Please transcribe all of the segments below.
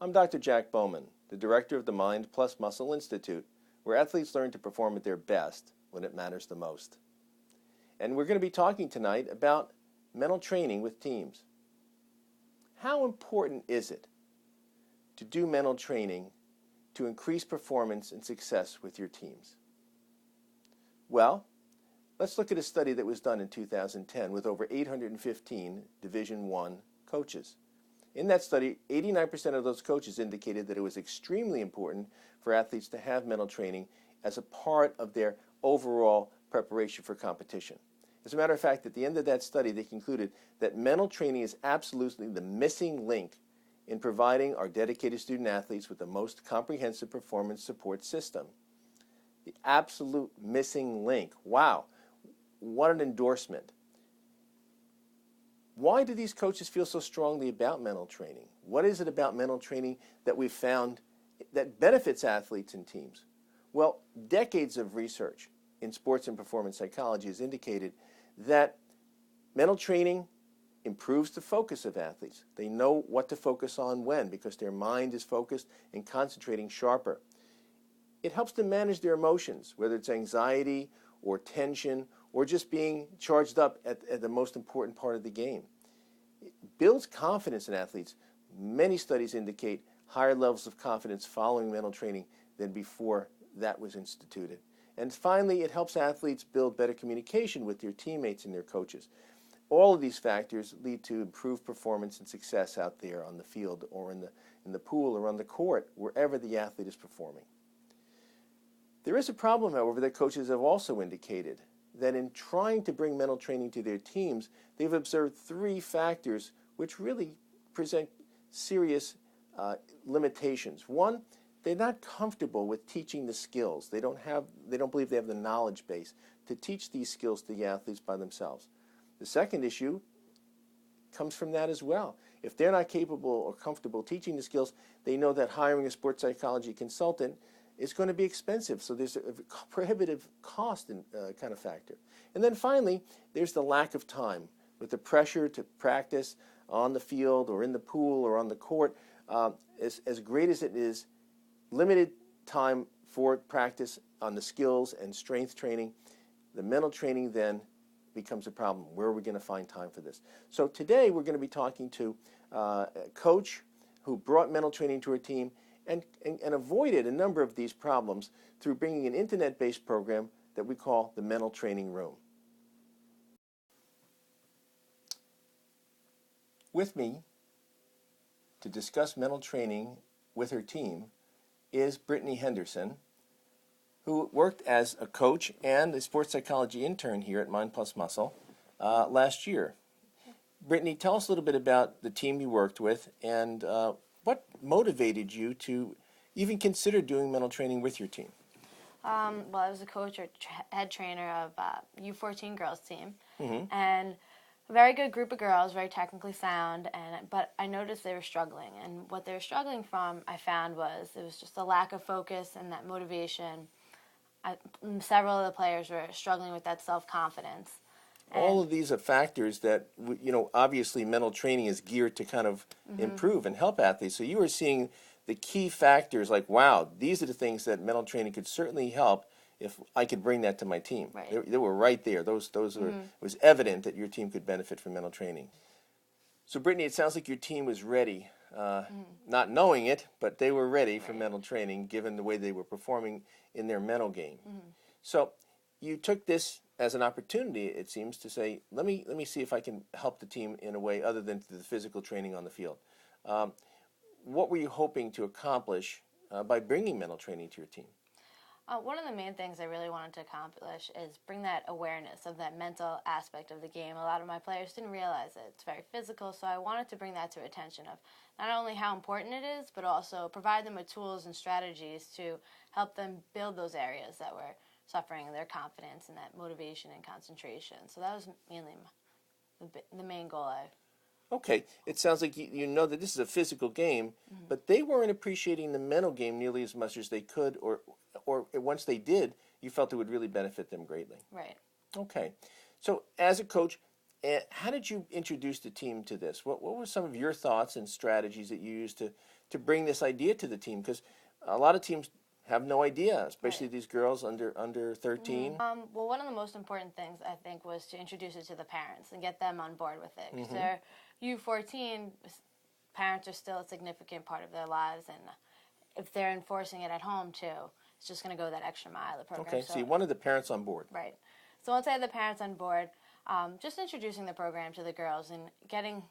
I'm Dr. Jack Bowman, the director of the Mind Plus Muscle Institute, where athletes learn to perform at their best when it matters the most. And we're going to be talking tonight about mental training with teams. How important is it to do mental training to increase performance and success with your teams? Well, let's look at a study that was done in 2010 with over 815 Division I coaches. In that study, 89% of those coaches indicated that it was extremely important for athletes to have mental training as a part of their overall preparation for competition. As a matter of fact, at the end of that study, they concluded that mental training is absolutely the missing link in providing our dedicated student athletes with the most comprehensive performance support system. The absolute missing link. Wow, what an endorsement. Why do these coaches feel so strongly about mental training? What is it about mental training that we've found that benefits athletes and teams? Well, decades of research in sports and performance psychology has indicated that mental training improves the focus of athletes. They know what to focus on when because their mind is focused and concentrating sharper. It helps them manage their emotions, whether it's anxiety or tension or just being charged up at the most important part of the game. It builds confidence in athletes. Many studies indicate higher levels of confidence following mental training than before that was instituted. And finally, it helps athletes build better communication with their teammates and their coaches. All of these factors lead to improved performance and success out there on the field or in the pool or on the court, wherever the athlete is performing. There is a problem, however, that coaches have also indicated, that in trying to bring mental training to their teams, they've observed three factors which really present serious limitations. One, they're not comfortable with teaching the skills. They don't believe they have the knowledge base to teach these skills to the athletes by themselves. The second issue comes from that as well. If they're not capable or comfortable teaching the skills, they know that hiring a sports psychology consultant is going to be expensive, so there's a prohibitive cost kind of factor. And then finally, there's the lack of time. With the pressure to practice on the field or in the pool or on the court, as great as it is, limited time for practice on the skills and strength training, the mental training then becomes a problem. Where are we going to find time for this? So today we're going to be talking to a coach who brought mental training to her team and avoided a number of these problems through bringing an internet-based program that we call the Mental Training Room. With me to discuss mental training with her team is Brittany Henderson, who worked as a coach and a sports psychology intern here at Mind Plus Muscle last year. Brittany, tell us a little bit about the team you worked with and what motivated you to even consider doing mental training with your team? Well, I was a coach or head trainer of U14 girls team, Mm-hmm. and a very good group of girls, very technically sound, but I noticed they were struggling, and what they were struggling from, I found, was it was just a lack of focus and that motivation. Several of the players were struggling with that self-confidence. All of these are factors that, obviously mental training is geared to kind of improve and help athletes. So you were seeing the key factors like, wow, these are the things that mental training could certainly help if I could bring that to my team. Right. They were right there. Those were, it was evident that your team could benefit from mental training. So Brittany, it sounds like your team was ready, not knowing it, but they were ready for mental training given the way they were performing in their mental game. So you took this as an opportunity, it seems, to say, let me see if I can help the team in a way other than the physical training on the field. What were you hoping to accomplish by bringing mental training to your team? One of the main things I really wanted to accomplish is bring that awareness of that mental aspect of the game. A lot of my players didn't realize it. It's very physical, so I wanted to bring that to attention of not only how important it is, but also provide them with tools and strategies to help them build those areas that were suffering their confidence and that motivation and concentration. So that was mainly the main goal. Okay, it sounds like you know that this is a physical game, but they weren't appreciating the mental game nearly as much as they could, or once they did, you felt it would really benefit them greatly. Right. Okay, so as a coach, how did you introduce the team to this? What were some of your thoughts and strategies that you used to bring this idea to the team? Because a lot of teams have no idea, especially Right. these girls under 13. Well, one of the most important things I think was to introduce it to the parents and get them on board with it. Because they're U14, parents are still a significant part of their lives, and if they're enforcing it at home too, it's just going to go that extra mile. The program. Okay, so you wanted the parents on board. Right. So once I had the parents on board, just introducing the program to the girls and getting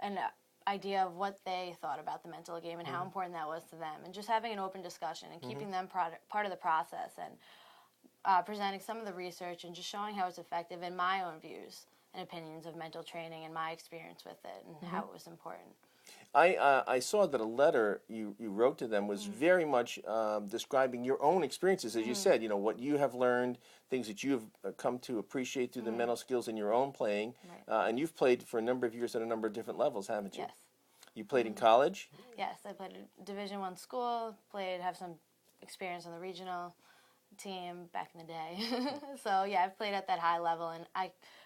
an idea of what they thought about the mental game and how important that was to them, and just having an open discussion and keeping them part of the process, and presenting some of the research and just showing how it's effective in my own views and opinions of mental training and my experience with it and how it was important. I saw that a letter you wrote to them was very much describing your own experiences, as you said, what you have learned, things that you have come to appreciate through the mental skills in your own playing. Right. And you've played for a number of years at a number of different levels, haven't you? Yes. You played in college? Yes, I played at Division I school, have some experience on the regional team back in the day. So, yeah, I've played at that high level, and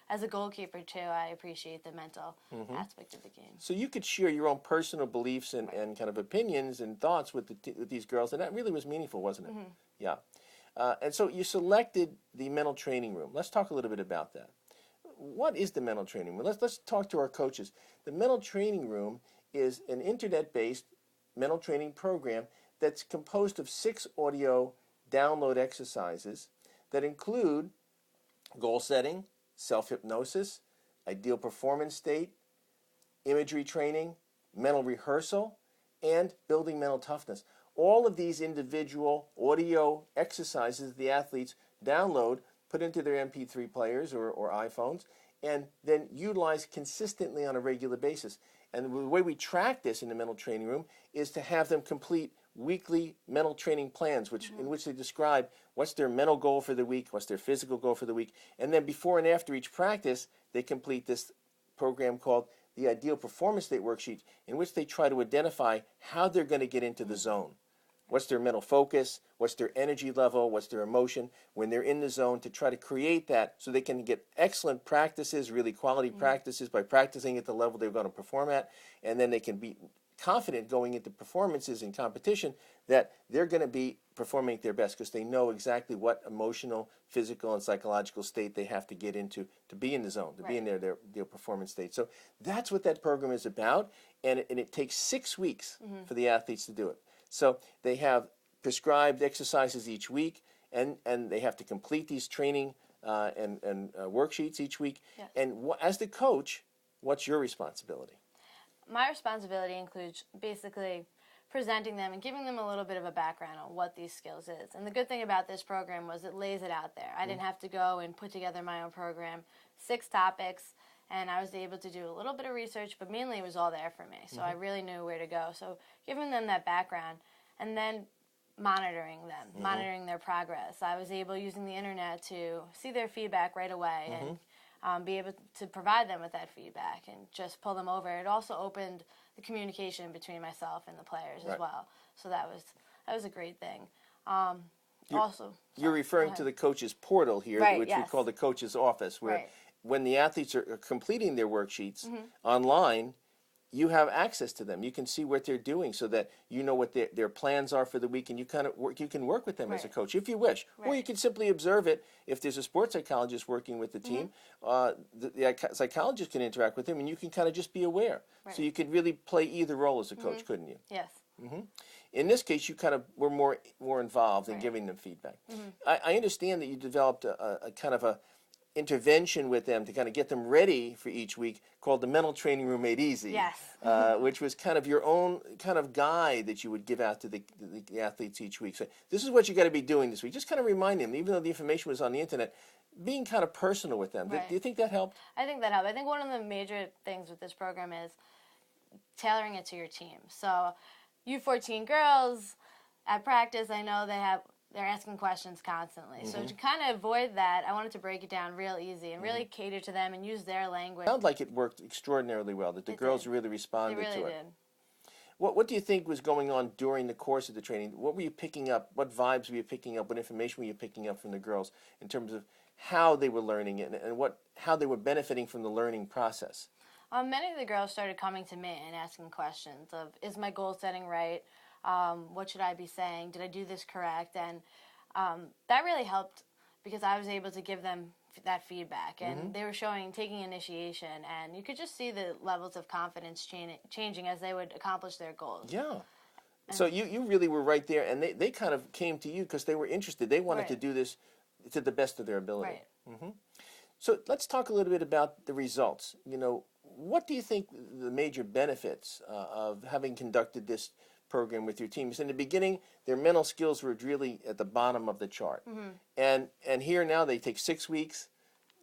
as a goalkeeper, too, I appreciate the mental aspect of the game. So you could share your own personal beliefs and kind of opinions and thoughts with these girls, and that really was meaningful, wasn't it? Yeah. And so you selected the mental training room. Let's talk a little bit about that. What is the mental training room? Let's talk to our coaches. The mental training room is an internet-based mental training program that's composed of 6 audio download exercises that include goal setting, self-hypnosis, ideal performance state, imagery training, mental rehearsal, and building mental toughness. All of these individual audio exercises the athletes download, put into their MP3 players or iPhones, and then utilize consistently on a regular basis. And the way we track this in the mental training room is to have them complete weekly mental training plans, in which they describe what's their mental goal for the week, what's their physical goal for the week, and then before and after each practice, they complete this program called the Ideal Performance State Worksheet, in which they try to identify how they're going to get into the zone. What's their mental focus, what's their energy level, what's their emotion when they're in the zone, to try to create that so they can get excellent practices, really quality practices by practicing at the level they're going to perform at, and then they can be confident going into performances in competition that they're going to be performing at their best because they know exactly what emotional, physical, and psychological state they have to get into to be in the zone, to be in their performance state. So that's what that program is about, and it takes 6 weeks for the athletes to do it. So they have prescribed exercises each week, and they have to complete these training and worksheets each week. Yes. And as the coach, what's your responsibility? My responsibility includes basically presenting them and giving them a little bit of a background on what these skills is. And the good thing about this program was it lays it out there. I didn't have to go and put together my own program, 6 topics, and I was able to do a little bit of research, but mainly it was all there for me. So I really knew where to go. So giving them that background and then monitoring them, monitoring their progress. I was able, using the internet, to see their feedback right away and be able to provide them with that feedback and just pull them over. It also opened the communication between myself and the players as well. So that was a great thing. You're referring to the coach's portal here, which we call the coach's office, where when the athletes are completing their worksheets online, you have access to them. You can see what they're doing so that you know what their plans are for the week, and you can work with them as a coach if you wish. Or you can simply observe it. If there's a sports psychologist working with the team, the psychologist can interact with them, and you can kind of just be aware. So you could really play either role as a coach, couldn't you? Yes. In this case, you kind of were more involved in giving them feedback. I understand that you developed a kind of a intervention with them to kind of get them ready for each week, called the Mental Training Room Made Easy. Yes. Which was kind of your own kind of guide that you would give out to the athletes each week. So this is what you got to be doing this week. Just kind of remind them, even though the information was on the internet, being kind of personal with them. Do you think that helped? I think that helped. I think one of the major things with this program is tailoring it to your team. So U14 girls at practice, I know they're asking questions constantly. So to kind of avoid that, I wanted to break it down real easy and really cater to them and use their language. It sounded like it worked extraordinarily well, that the girls really responded to it. They really did. What do you think was going on during the course of the training? What were you picking up? What vibes were you picking up? What information were you picking up from the girls in terms of how they were learning it and how they were benefiting from the learning process? Many of the girls started coming to me and asking questions of, is my goal setting right? What should I be saying? Did I do this correct? And that really helped because I was able to give them that feedback, and they were taking initiation, and you could just see the levels of confidence changing as they would accomplish their goals. Yeah. So you really were right there, and they kind of came to you because they were interested. They wanted to do this to the best of their ability. Right. So let's talk a little bit about the results. What do you think the major benefits of having conducted this program with your teams? In the beginning, their mental skills were really at the bottom of the chart. And here now they take 6 weeks,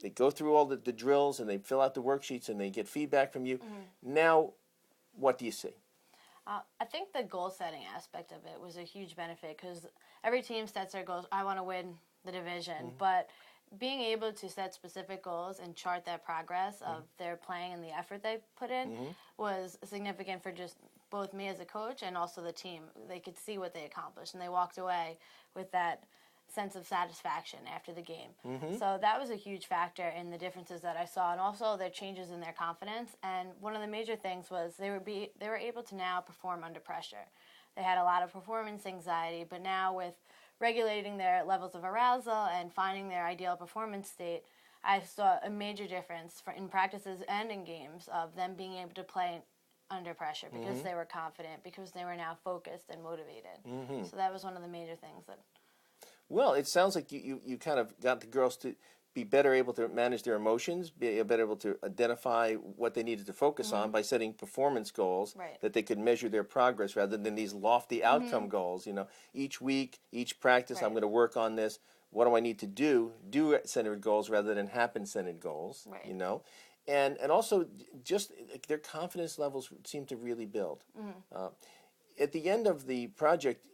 they go through all the drills, and they fill out the worksheets, and they get feedback from you. Now, what do you see? I think the goal setting aspect of it was a huge benefit because every team sets their goals. I want to win the division, but being able to set specific goals and chart that progress of their playing and the effort they put in was significant for just both me as a coach and also the team. They could see what they accomplished, and they walked away with that sense of satisfaction after the game. So that was a huge factor in the differences that I saw, and also the changes in their confidence. And one of the major things was they were able to now perform under pressure. They had a lot of performance anxiety, but now with regulating their levels of arousal and finding their ideal performance state, I saw a major difference in practices and in games of them being able to play under pressure because they were confident, because they were now focused and motivated. So that was one of the major things that... Well, it sounds like you kind of got the girls to be better able to manage their emotions, be better able to identify what they needed to focus on by setting performance goals that they could measure their progress rather than these lofty outcome goals. Each week, each practice, I'm going to work on this. What do I need to do centered goals rather than happen-centered goals, And also just their confidence levels seem to really build. At the end of the project,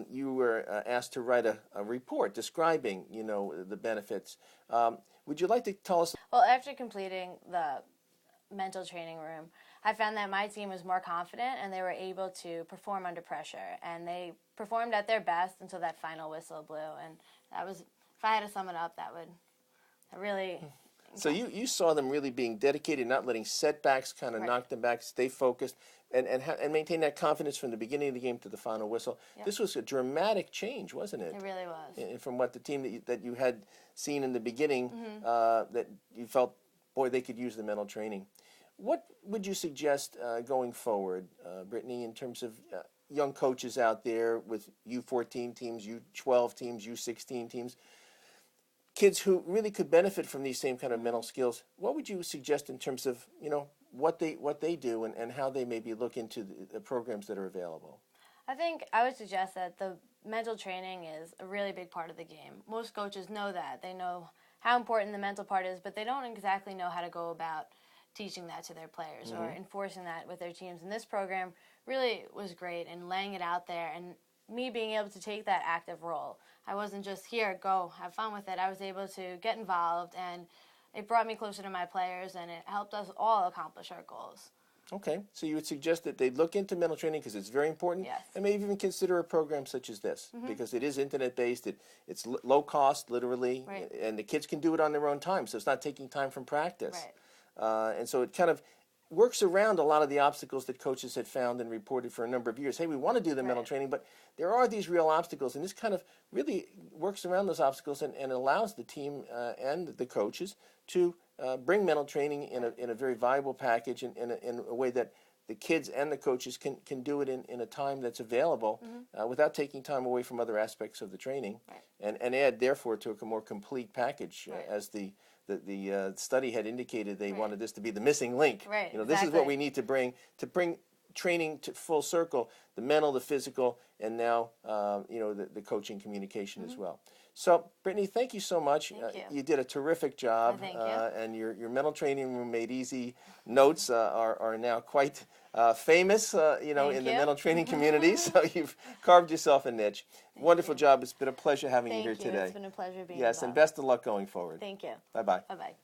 you were asked to write a report describing, the benefits. Would you like to tell us? Well, after completing the mental training room, I found that my team was more confident and they were able to perform under pressure. And they performed at their best until that final whistle blew. And that was, if I had to sum it up, that really... So you saw them really being dedicated, not letting setbacks kind of knock them back, stay focused, and maintain that confidence from the beginning of the game to the final whistle. This was a dramatic change, wasn't it? It really was. From what the team that you had seen in the beginning, that you felt, boy, they could use the mental training. What would you suggest going forward, Brittany, in terms of young coaches out there with U14 teams, U12 teams, U16 teams, kids who really could benefit from these same kind of mental skills? What would you suggest in terms of, what they do and how they maybe look into the programs that are available? I think I would suggest that the mental training is a really big part of the game. Most coaches know that. They know how important the mental part is, but they don't exactly know how to go about teaching that to their players or enforcing that with their teams. And this program really was great in laying it out there and me being able to take that active role. I wasn't just here, go, have fun with it. I was able to get involved, and it brought me closer to my players, and it helped us all accomplish our goals. Okay, so you would suggest that they look into mental training because it's very important, and maybe even consider a program such as this because it is internet-based, it's low cost, literally, and the kids can do it on their own time, so it's not taking time from practice. And so it kind of works around a lot of the obstacles that coaches had found and reported for a number of years. Hey, we want to do the mental training, but there are these real obstacles, and this kind of really works around those obstacles and allows the team and the coaches to bring mental training in a very viable package in a way that the kids and the coaches can do it in a time that's available without taking time away from other aspects of the training and add, therefore, to a more complete package as the study had indicated they wanted this to be the missing link. This is what we need to bring training to full circle, the mental, the physical, and now the coaching communication as well. So, Brittany, thank you so much. Thank you. You did a terrific job. Thank you. And your mental training room made easy notes are now quite famous, in the mental training community. So you've carved yourself a niche. Wonderful job. It's been a pleasure having you here today. It's been a pleasure being Yes, involved. and best of luck going forward. Thank you. Bye-bye. Bye-bye.